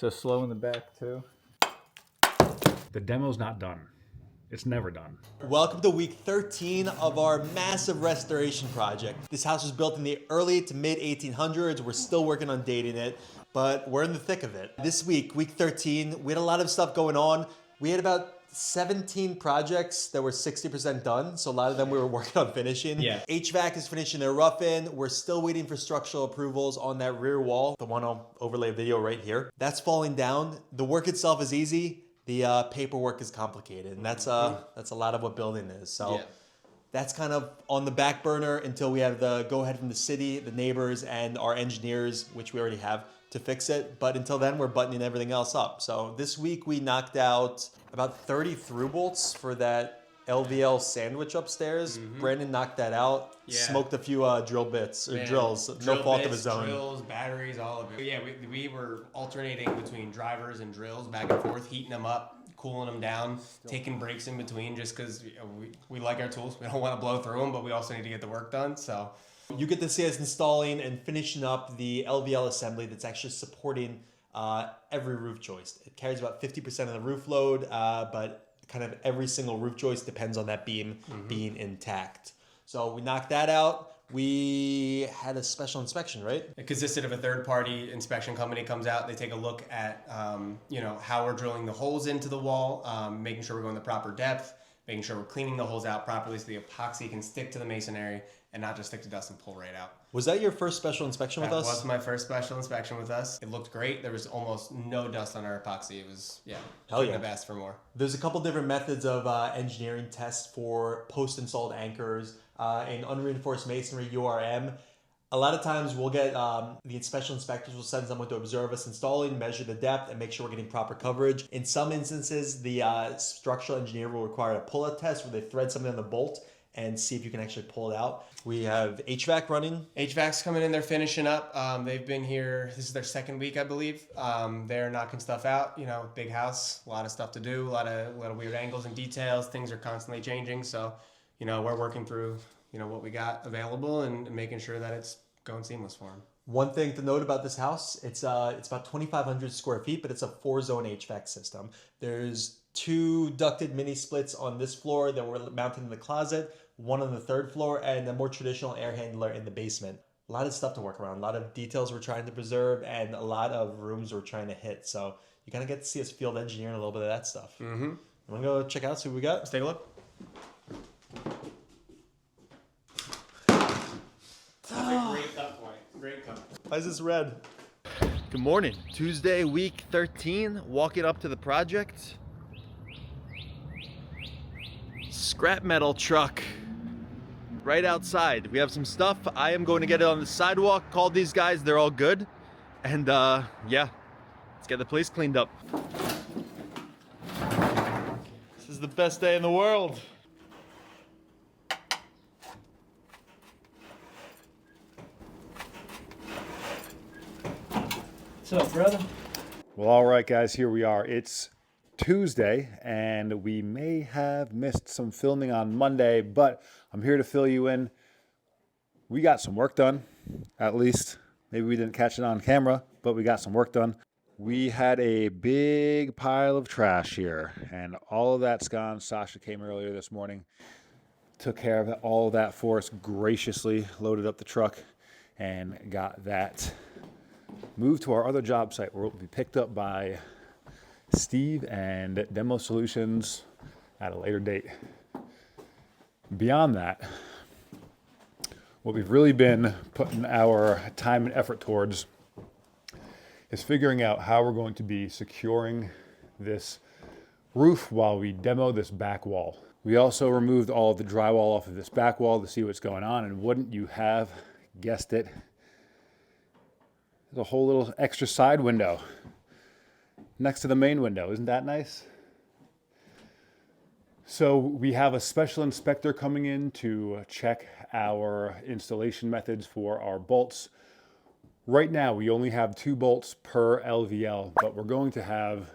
So slow in the back too. The demo's not done. It's never done. Welcome to week 13 of our massive restoration project. This house was built in the early to mid 1800s. We're still working on dating it, but we're in the thick of it. This week, week 13, we had a lot of stuff going on. We had about 17 projects that were 60% done. So a lot of them we were working on finishing. Yeah. HVAC is finishing their rough-in. We're still waiting for structural approvals on that rear wall. The one I'll overlay video right here. That's falling down. The work itself is easy. The paperwork is complicated, and that's a lot of what building is. So Yeah. that's kind of on the back burner until we have the go-ahead from the city, the neighbors, and our engineers, which we already have, to fix it. But until then, we're buttoning everything else up. So this week we knocked out about 30 through bolts for that LVL sandwich upstairs. Brandon knocked that out. Yeah. Smoked a few drill bits or Man, drills. drill No fault bits, of his own. Drills, batteries, all of it. Yeah, we were alternating between drivers and drills back and forth, heating them up, cooling them down, taking breaks in between just because we like our tools. We don't want to blow through them, but we also need to get the work done. So You get to see us installing and finishing up the LVL assembly that's actually supporting every roof joist. It carries about 50% of the roof load, but kind of every single roof joist depends on that beam being intact. So we knocked that out. We had a special inspection, right? it consisted of a third-party inspection company comes out. They take a look at how we're drilling the holes into the wall, making sure we're going the proper depth, making sure we're cleaning the holes out properly so the epoxy can stick to the masonry and not just stick to dust and pull right out. Was that your first special inspection with us? That was my first special inspection with us. It looked great. There was almost no dust on our epoxy. It was, Hell yeah. the best for more. There's a couple different methods of engineering tests for post-installed anchors in unreinforced masonry, URM. A lot of times we'll get the special inspectors will send someone to observe us installing, measure the depth, and make sure we're getting proper coverage. In some instances, the structural engineer will require a pull-out test where they thread something on the bolt and see if you can actually pull it out. We have HVAC running. HVAC's coming in, they're finishing up. They've been here, this is their second week, I believe. They're knocking stuff out, big house, a lot of stuff to do, a lot of weird angles and details. Things are constantly changing. So, we're working through, what we got available and making sure that it's going seamless for them. One thing to note about this house, it's about 2,500 square feet, but it's a 4-zone HVAC system. There's 2 ducted mini splits on this floor that were mounted in the closet, one on the 3rd floor, and a more traditional air handler in the basement. A lot of stuff to work around, a lot of details we're trying to preserve, and a lot of rooms we're trying to hit. So you kind of get to see us field engineering a little bit of that stuff. Mm-hmm. You want to go check out, see what we got? Let's take a look. That's a great cut point. Great cut. Why is this red? Good morning. Tuesday, week 13. Walking up to the project. Scrap metal truck right outside. We have some stuff. I am going to get it on the sidewalk. Called these guys. They're all good. And let's get the place cleaned up. This is the best day in the world. What's up, brother? Well, all right, guys, here we are. It's Tuesday, and we may have missed some filming on Monday, but I'm here to fill you in. We got some work done, at least. Maybe we didn't catch it on camera, but we got some work done. We had a big pile of trash here, and all of that's gone. Sasha came earlier this morning, took care of all of that for us, graciously loaded up the truck, and got that moved to our other job site where it will be picked up by Steve and Demo Solutions at a later date. Beyond that, what we've really been putting our time and effort towards is figuring out how we're going to be securing this roof while we demo this back wall. We also removed all of the drywall off of this back wall to see what's going on, and wouldn't you have guessed it, there's a whole little extra side window next to the main window. Isn't that nice? So we have a special inspector coming in to check our installation methods for our bolts. Right now, we only have 2 bolts per LVL, but we're going to have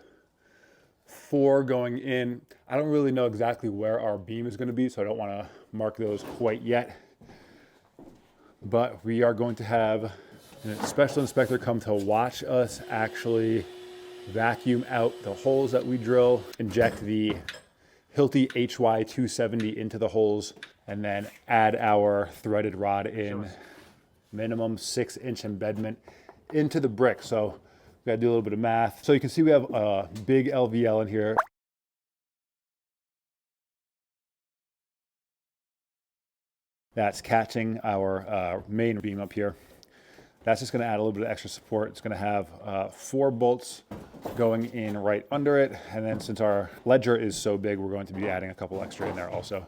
4 going in. I don't really know exactly where our beam is going to be, so I don't want to mark those quite yet. But we are going to have a special inspector come to watch us actually vacuum out the holes that we drill, inject the Hilti HY 270 into the holes, and then add our threaded rod in, minimum 6-inch embedment into the brick. So we gotta do a little bit of math. So you can see we have a big LVL in here. That's catching our main beam up here. That's just gonna add a little bit of extra support. It's gonna have 4 bolts going in right under it. And then since our ledger is so big, we're going to be adding a couple extra in there also.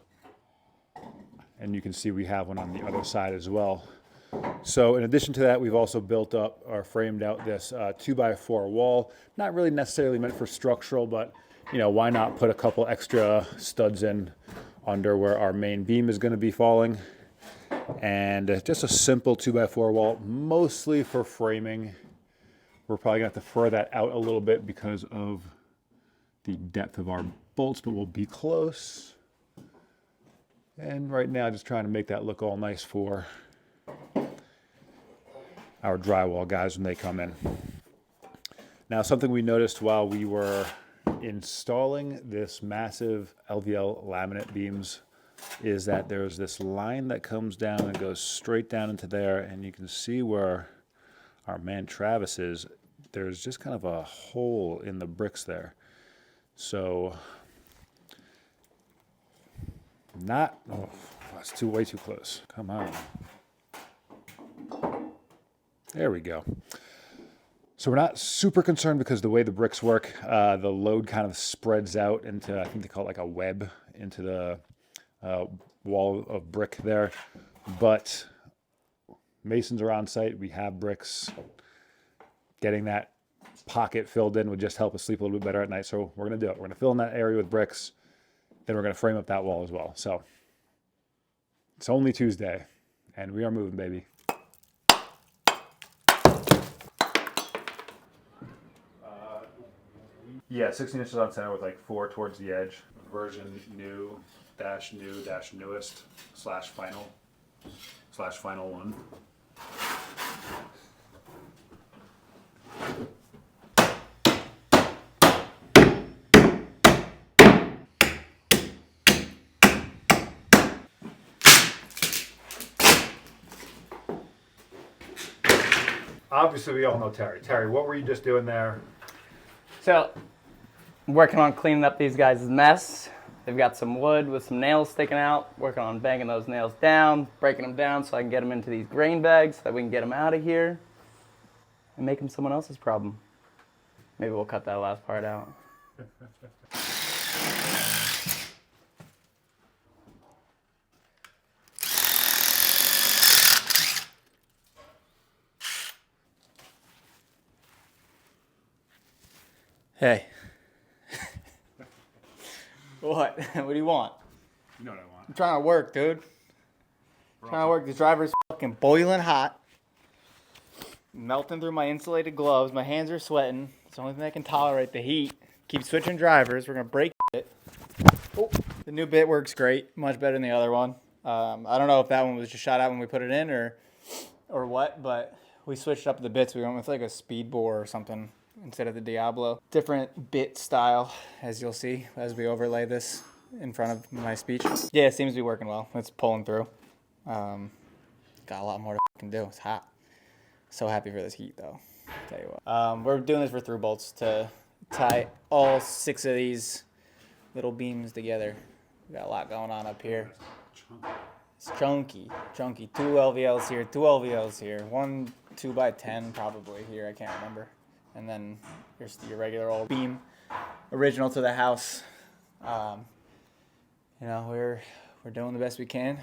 And you can see we have one on the other side as well. So in addition to that, we've also built up or framed out this 2x4 wall. Not really necessarily meant for structural, but you know, why not put a couple extra studs in under where our main beam is gonna be falling. And just a simple 2x4 wall, mostly for framing. We're probably gonna have to fur that out a little bit because of the depth of our bolts, but we'll be close. And right now, just trying to make that look all nice for our drywall guys when they come in. Now, something we noticed while we were installing this massive LVL laminate beams is that there's this line that comes down and goes straight down into there, and you can see where our man Travis is. There's just kind of a hole in the bricks there. So, not, oh, that's way too close. Come on. There we go. So we're not super concerned because the way the bricks work, the load kind of spreads out into, I think they call it like a web, into the wall of brick there. But masons are on site. We have bricks. Getting that pocket filled in would just help us sleep a little bit better at night. So we're going to do it. We're going to fill in that area with bricks. Then we're going to frame up that wall as well. So it's only Tuesday, and we are moving, baby. Yeah, 16 inches on center with like 4 towards the edge. Version new dash newest slash final 1. Obviously, we all know Terry. Terry, what were you just doing there? So, working on cleaning up these guys' mess. They've got some wood with some nails sticking out. Working on banging those nails down, breaking them down so I can get them into these grain bags so that we can get them out of here and make them someone else's problem. Maybe we'll cut that last part out. Hey. What? What do you want? You know what I want. I'm trying to work, dude. Trying to work. The driver's fucking boiling hot. Melting through my insulated gloves. My hands are sweating. It's the only thing that can tolerate the heat. Keep switching drivers. We're going to break it. Oh, the new bit works great. Much better than the other one. I don't know if that one was just shot out when we put it in or what, but we switched up the bits. We went with like a speed bore or something instead of the Diablo. Different bit style, as you'll see as we overlay this in front of my speech. Yeah, it seems to be working well. It's pulling through. Got a lot more to fucking do. It's hot. So happy for this heat, though. Tell you what. We're doing this for through bolts to tie all 6 of these little beams together. We got a lot going on up here. It's chunky. 2 LVLs here, 2 LVLs here. 1 2x10 probably here. I can't remember. And then here's your regular old beam, original to the house. You know, we're doing the best we can,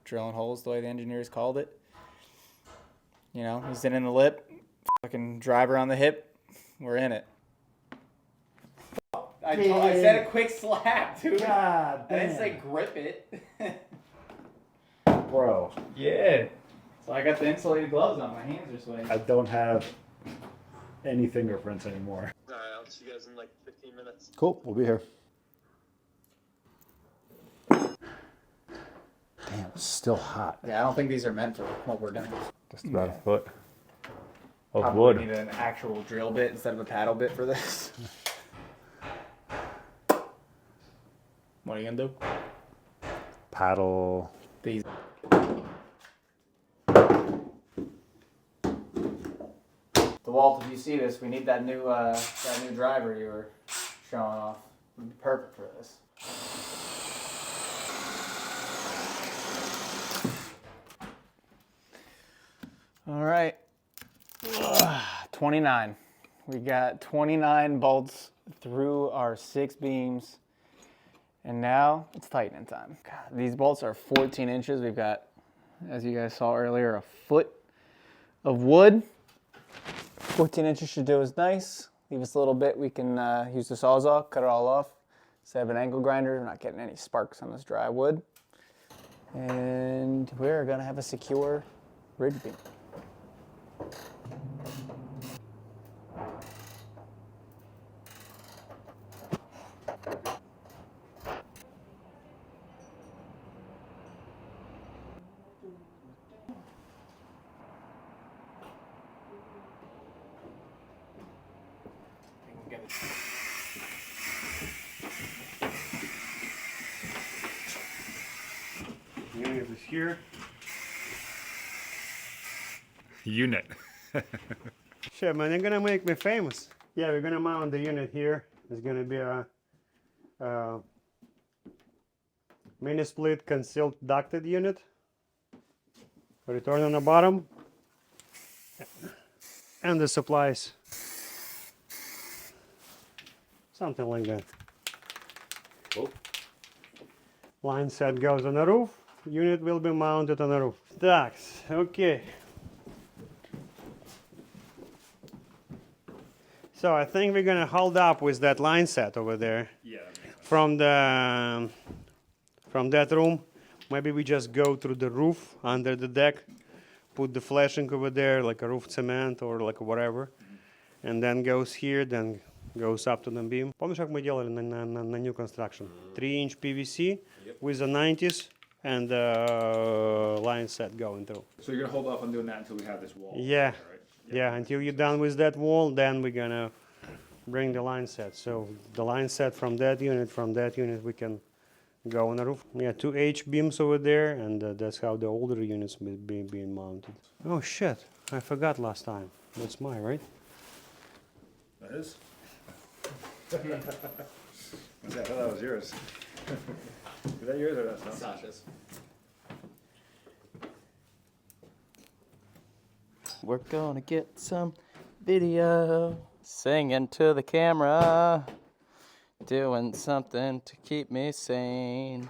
drilling holes the way the engineers called it. You know, he's in the lip, fucking driver on the hip. We're in it. I said a quick slap, dude. God I didn't say grip it. Bro. Yeah. So I got the insulated gloves on. My hands are sweating. I don't have any fingerprints anymore. Alright, I'll see you guys in like 15 minutes. Cool, we'll be here. Damn, it's still hot. Yeah, I don't think these are meant for what we're doing. Just about a foot. Of Probably wood. need an actual drill bit instead of a paddle bit for this. What are you gonna do? Paddle. These. DeWalt, if you see this, we need that new driver you were showing off. It would be perfect for this. All right, 29. We got 29 bolts through our 6 beams, and now it's tightening time. God, these bolts are 14 inches. We've got, as you guys saw earlier, a foot of wood. 14 inches should do us nice. Leave us a little bit. We can use the Sawzall, cut it all off. Instead of an angle grinder, we're not getting any sparks on this dry wood. And we're gonna have a secure ridge beam. Unit is here. Unit. Shit, man, they're gonna make me famous. Yeah, we're gonna mount the unit here. It's gonna be a mini split concealed ducted unit. Return on the bottom. And the supplies. Something like that. Cool. Line set goes on the roof. Unit will be mounted on the roof. Ducts, okay. So I think we're gonna hold up with that line set over there. Yeah. From that room. Maybe we just go through the roof under the deck, put the flashing over there like a roof cement or like whatever, and then goes here, then goes up to the beam. Помнишь, как мы делали на new construction? 3-inch PVC with the 90s and line set going through. So you're gonna hold off on doing that until we have this wall. Yeah. Right? Yeah, until you're done with that wall, then we're gonna bring the line set. So the line set from that unit we can go on the roof. Yeah, 2 H beams over there, and that's how the older units will be being mounted. Oh shit, I forgot last time. That's mine, right? That is. What's that? I thought that was yours. Is that yours or that's Sasha's. We're gonna get some video. Singing to the camera. Doing something to keep me sane.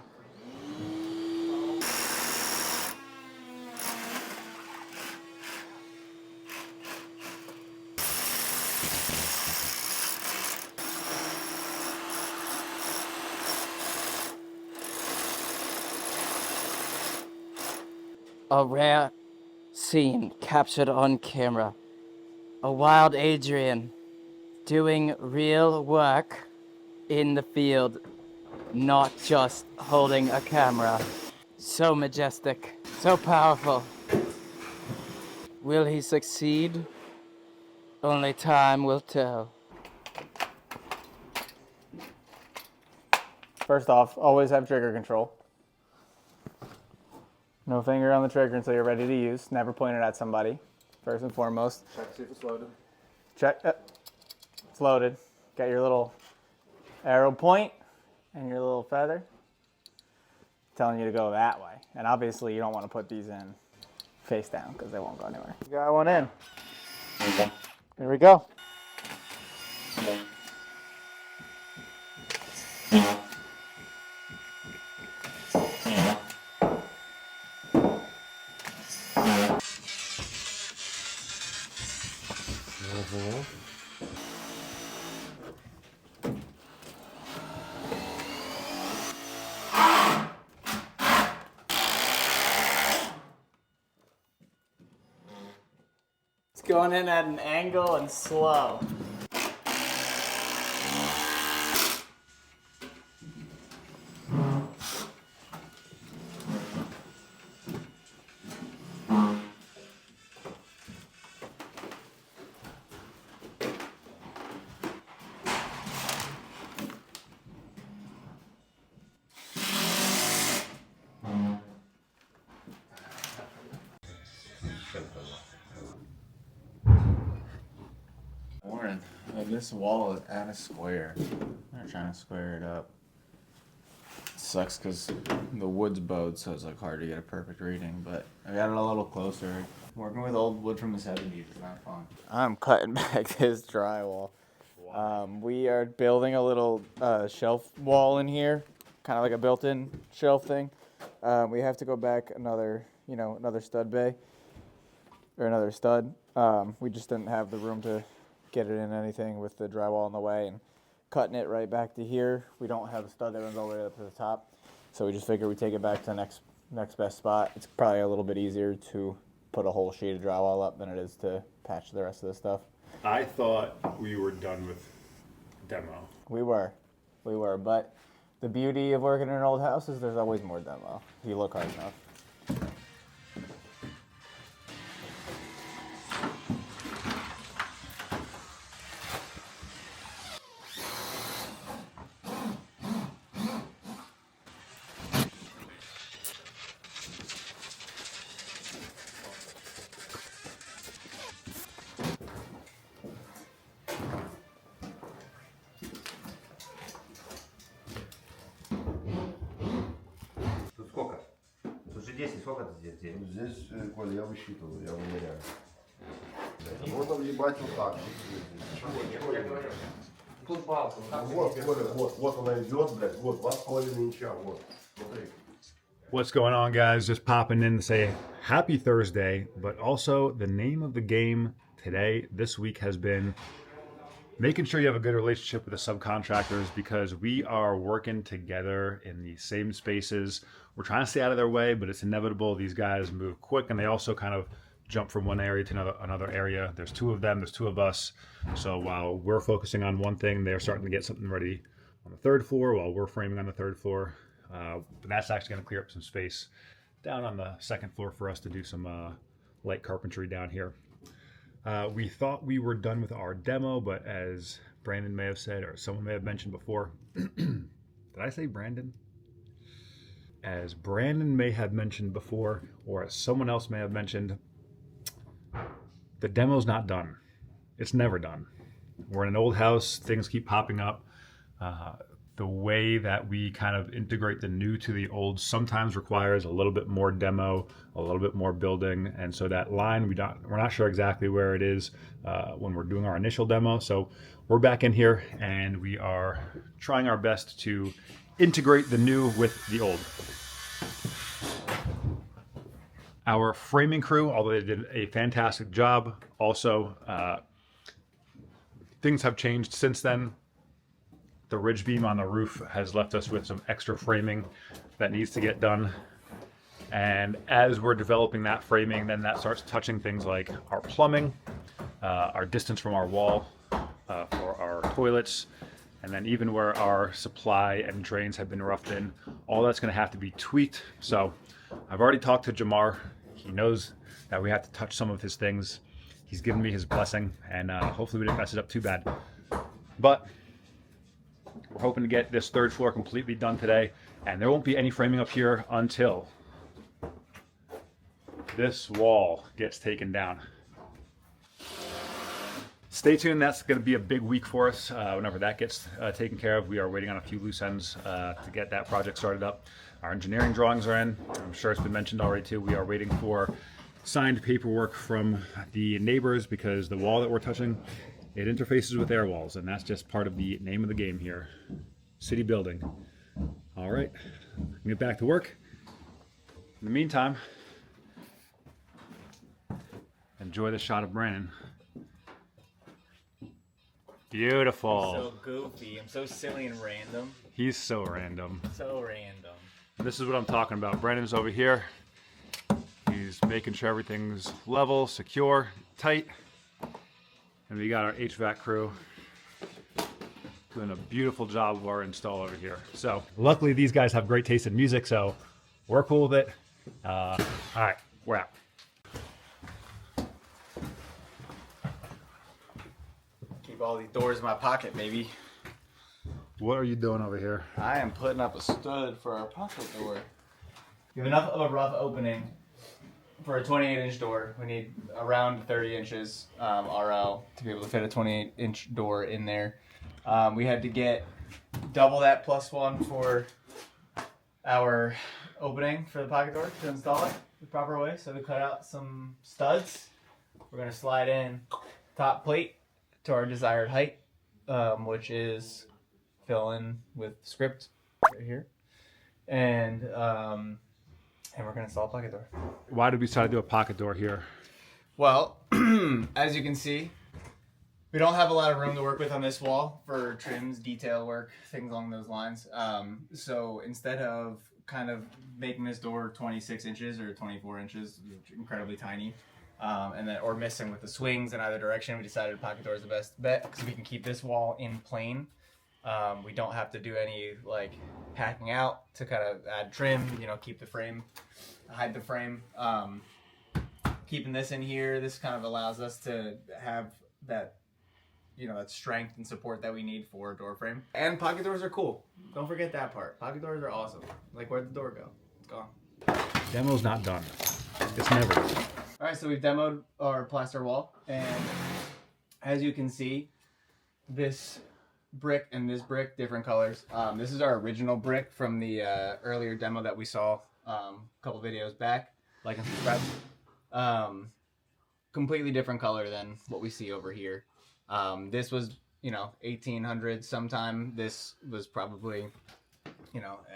A rare scene captured on camera. A wild Adrian doing real work in the field, not just holding a camera. So majestic, so powerful. Will he succeed? Only time will tell. First off, always have trigger control. No finger on the trigger until you're ready to use. Never point it at somebody, first and foremost. Check to see if it's loaded. Check. It's loaded. Got your little arrow point and your little feather telling you to go that way. And obviously you don't want to put these in face down because they won't go anywhere. You got one in. Here we go. It's going in at an angle and slow. Morning. This wall is at a square. They're trying to square it up. Sucks because the wood's bowed, so it's like hard to get a perfect reading. But I got it a little closer. Working with old wood from the 70s is not fun. I'm cutting back this drywall. We are building a little shelf wall in here, kind of like a built-in shelf thing. We have to go back another stud bay or another stud. We just didn't have the room to get it in anything with the drywall in the way, and cutting it right back to here. We don't have a stud that runs all the way up to the top, so we just figured we'd take it back to the next best spot. It's probably a little bit easier to put a whole sheet of drywall up than it is to patch the rest of the stuff. I thought we were done with demo. We were, but the beauty of working in an old house is there's always more demo if you look hard enough. Сколько? Слушай, 10, сколько ты здесь делаешь? Здесь, Коль, я высчитываю, я умеряю. Вот он ебать вот так. Тут балку. Вот, Коля, вот она идет, блядь, вот, 2,5 инча, вот. Смотри. What's going on, guys? Just popping in to say happy Thursday, but also the name of the game today, this week, has been making sure you have a good relationship with the subcontractors, because we are working together in the same spaces. We're trying to stay out of their way, but it's inevitable. These guys move quick, and they also kind of jump from one area to another area. There's two of them, there's two of us. So while we're focusing on one thing, they're starting to get something ready on the third floor while we're framing on the third floor. But that's actually going to clear up some space down on the second floor for us to do some light carpentry down here. We thought we were done with our demo, but as Brandon may have said, or someone may have mentioned before, did I say Brandon? As Brandon may have mentioned before, or as someone else may have mentioned, the demo's not done. It's never done. We're in an old house, things keep popping up. The way that we kind of integrate the new to the old sometimes requires a little bit more demo, a little bit more building, and so that line we're not sure exactly where it is when we're doing our initial demo. So we're back in here and we are trying our best to integrate the new with the old. Our framing crew, although they did a fantastic job, also things have changed since then. The ridge beam on the roof has left us with some extra framing that needs to get done. And as we're developing that framing, then that starts touching things like our plumbing, our distance from our wall for our toilets, and then even where our supply and drains have been roughed in. All that's going to have to be tweaked. So I've already talked to Jamar. He knows that we have to touch some of his things. He's given me his blessing, and hopefully we didn't mess it up too bad. But we're hoping to get this third floor completely done today, and there won't be any framing up here until this wall gets taken down. Stay tuned, that's going to be a big week for us whenever that gets taken care of. We are waiting on a few loose ends to get that project started up. Our engineering drawings are in. I'm sure it's been mentioned already too. We are waiting for signed paperwork from the neighbors because the wall that we're touching, it interfaces with their walls, and that's just part of the name of the game here. City building. All right, get back to work. In the meantime, enjoy the shot of Brandon. Beautiful. So goofy. I'm so silly and random. He's so random. So random. This is what I'm talking about. Brandon's over here. He's making sure everything's level, secure, tight. And we got our HVAC crew doing a beautiful job of our install over here. So luckily these guys have great taste in music, so we're cool with it. All right, we're out. Keep all these doors in my pocket, baby. What are you doing over here? I am putting up a stud for our pocket door. We have enough of a rough opening for a 28-inch door, we need around 30 inches RL to be able to fit a 28-inch door in there. We had to get double that plus one for our opening for the pocket door to install it the proper way. So we cut out some studs. We're going to slide in top plate to our desired height, which is fill in with script right here. And we're going to install a pocket door. Why did we decide to do a pocket door here? Well, as you can see, we don't have a lot of room to work with on this wall for trims, detail work, things along those lines. So instead of kind of making this door 26 inches or 24 inches, incredibly tiny, or missing with the swings in either direction, we decided pocket door is the best bet because we can keep this wall in plane. We don't have to do any like hacking out to kind of add trim, keep the frame, hide the frame. Keeping this in here, this kind of allows us to have that, that strength and support that we need for a door frame. And pocket doors are cool. Don't forget that part. Pocket doors are awesome. Like, where'd the door go? It's gone. Demo's not done. It's never done. All right, so we've demoed our plaster wall, and as you can see, this brick and this brick, different colors. This is our original brick from the earlier demo that we saw a couple videos back. Like and subscribe. Completely different color than what we see over here. This was, 1800s sometime. This was probably,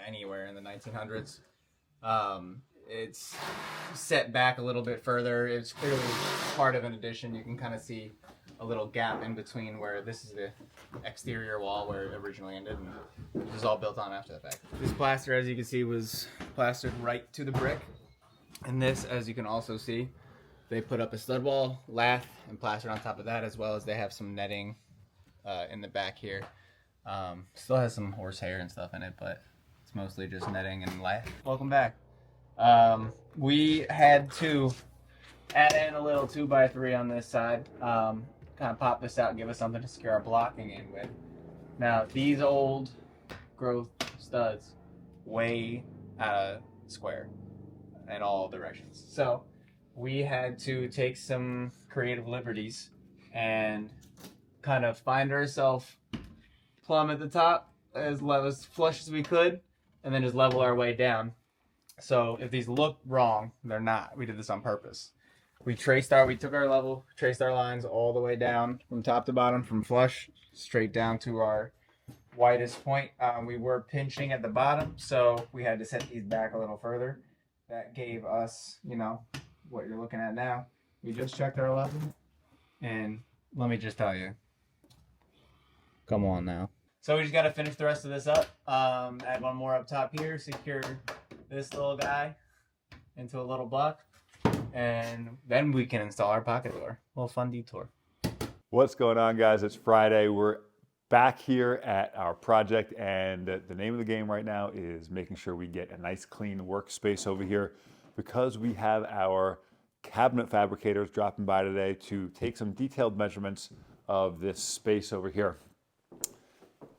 anywhere in the 1900s. It's set back a little bit further. It's clearly part of an addition. You can kind of see a little gap in between where this is the exterior wall where it originally ended, and it was all built on after the fact. This plaster, as you can see, was plastered right to the brick. And this, as you can also see, they put up a stud wall, lath, and plastered on top of that, as well as they have some netting in the back here. Still has some horsehair and stuff in it, but it's mostly just netting and lath. Welcome back. We had to add in a little 2x3 on this side, kind of pop this out and give us something to secure our blocking in with. Now, these old growth studs way out of square in all directions. So we had to take some creative liberties and kind of find ourselves plumb at the top as flush as we could, and then just level our way down. So if these look wrong, they're not. We did this on purpose. We took our level, traced our lines all the way down from top to bottom, from flush straight down to our widest point. We were pinching at the bottom, so we had to set these back a little further. That gave us, what you're looking at now. We just checked our level, and let me just tell you. Come on now. So we just got to finish the rest of this up. Add one more up top here, secure this little guy into a little block, and then we can install our pocket door. A little fun detour. What's going on, guys? It's Friday. We're back here at our project, and the name of the game right now is making sure we get a nice clean workspace over here, because we have our cabinet fabricators dropping by today to take some detailed measurements of this space over here.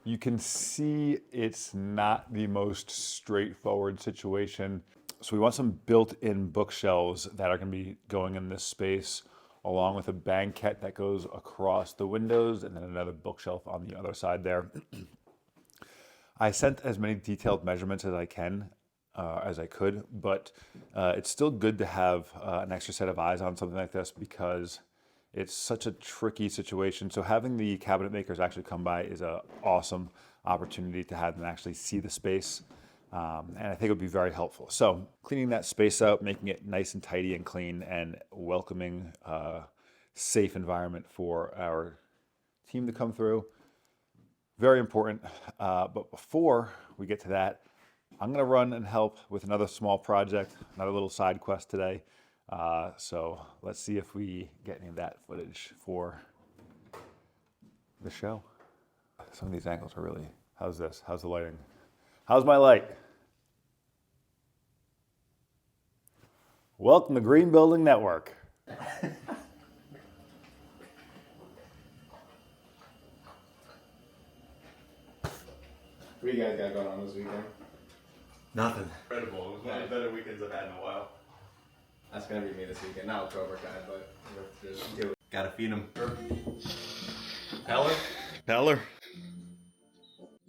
You can see it's not the most straightforward situation. So we want some built-in bookshelves that are going to be going in this space, along with a banquette that goes across the windows, and then another bookshelf on the other side there. I sent as many detailed measurements as I could, but it's still good to have an extra set of eyes on something like this, because it's such a tricky situation. So having the cabinet makers actually come by is an awesome opportunity to have them actually see the space. And I think it would be very helpful. So cleaning that space out, making it nice and tidy and clean, and welcoming safe environment for our team to come through. Very important. But before we get to that, I'm gonna run and help with another small project, another little side quest today. So let's see if we get any of that footage for the show. Some of these angles are really, how's this? How's the lighting? How's my light? Welcome to Green Building Network. What do you guys got going on this weekend? Nothing. Incredible. It was one of the better weekends I've had in a while. That's gonna be me this weekend. Not a Cobra Kai, but we'll just do it. Gotta feed him. Peller.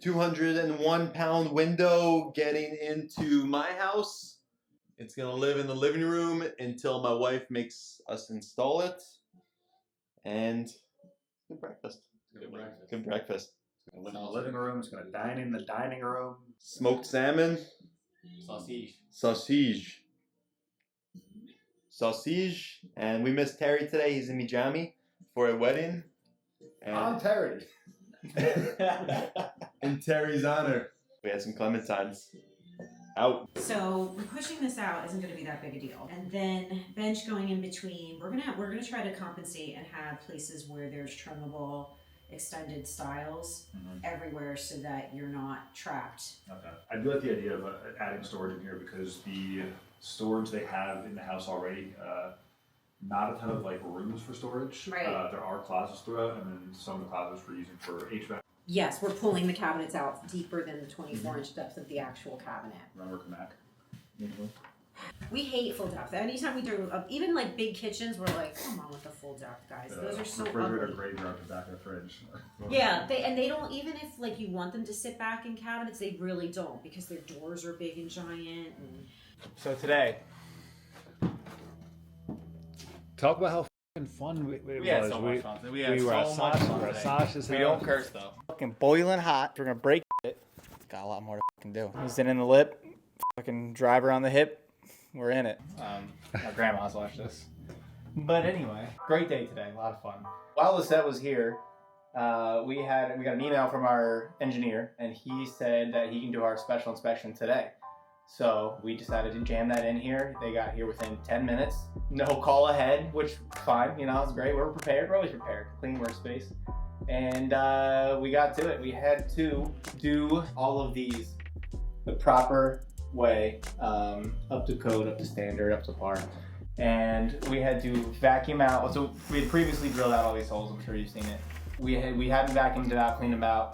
201-pound window getting into my house. It's gonna live in the living room until my wife makes us install it. And good breakfast. Good breakfast. It's gonna live in the living room. It's gonna dine in the dining room. Smoked salmon. Sausage. And we missed Terry today. He's in Mijami for a wedding. I'm Terry. In Terry's honor. We had some clementines. Out. So pushing this out isn't going to be that big a deal, and then bench going in between. We're gonna try to compensate and have places where there's trimmable, extended styles everywhere, so that you're not trapped. Okay. I do like the idea of adding storage in here because the storage they have in the house already, not a ton of like rooms for storage. Right. There are closets throughout, and then some of the closets we're using for HVAC. Yes, we're pulling the cabinets out deeper than the 24-inch depth of the actual cabinet. Remember Kamak? We hate full depth. Anytime we do, even like big kitchens, we're like, come on with the full depth, guys. Those are so refrigerator ugly. graveyard to back of the fridge. Yeah, they don't, even if like you want them to sit back in cabinets, they really don't, because their doors are big and giant. And So today, Talk about how fun it we had was. so much fun. We had we were so much fun at today. Sasha's We house. don't curse though. Fucking boiling hot. We're gonna break it. Got a lot more to fucking do. He's in the lip. Fucking driver on the hip. We're in it. My grandma's watched this. But anyway, great day today. A lot of fun. While the set was here, we got an email from our engineer, and he said that he can do our special inspection today. So we decided to jam that in here. They got here within 10 minutes. No call ahead, which fine, it's great. We're prepared. We're always prepared. Clean workspace. And we got to it. We had to do all of these the proper way, up to code, up to standard, up to par. And we had to vacuum out. So we had previously drilled out all these holes. I'm sure you've seen it. We hadn't vacuumed it out, cleaned them out.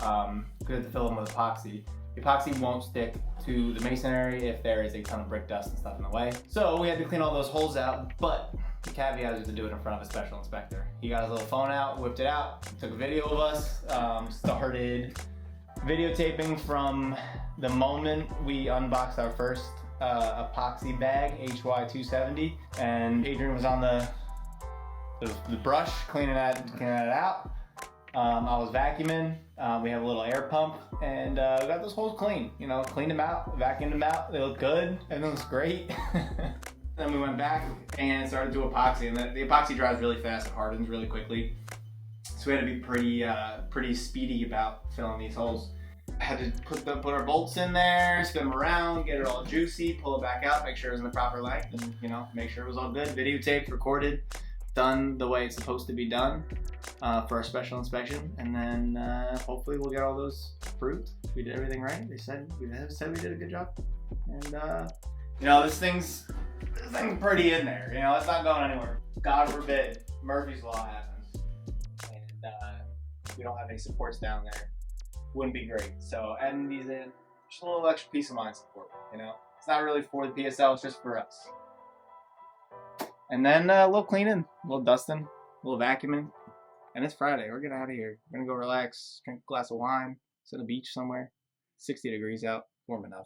We had to fill them with epoxy. The epoxy won't stick to the masonry if there is a ton of brick dust and stuff in the way. So we had to clean all those holes out, but the caveat is to do it in front of a special inspector. He got his little phone out, whipped it out, took a video of us, started videotaping from the moment we unboxed our first epoxy bag, HY270, and Adrian was on the brush cleaning that out. I was vacuuming. We have a little air pump, and we got those holes clean. Cleaned them out, vacuumed them out. They look good. Everything looks great. Then we went back and started to do epoxy, and the epoxy dries really fast. It hardens really quickly. So we had to be pretty speedy about filling these holes. I had to put our bolts in there, spin them around, get it all juicy, pull it back out, make sure it was in the proper length, and make sure it was all good. Videotaped, recorded, done the way it's supposed to be done for our special inspection, and then hopefully we'll get all those approved. We did everything right. They said we did a good job, and this thing's pretty in there. It's not going anywhere. God forbid Murphy's Law happens, and we don't have any supports down there. Wouldn't be great. So adding these in, just a little extra peace of mind support. It's not really for the PSL. It's just for us. And then a little cleaning, a little dusting, a little vacuuming. And it's Friday. We're getting out of here. We're gonna go relax, drink a glass of wine, sit on the beach somewhere. 60 degrees out, warm enough.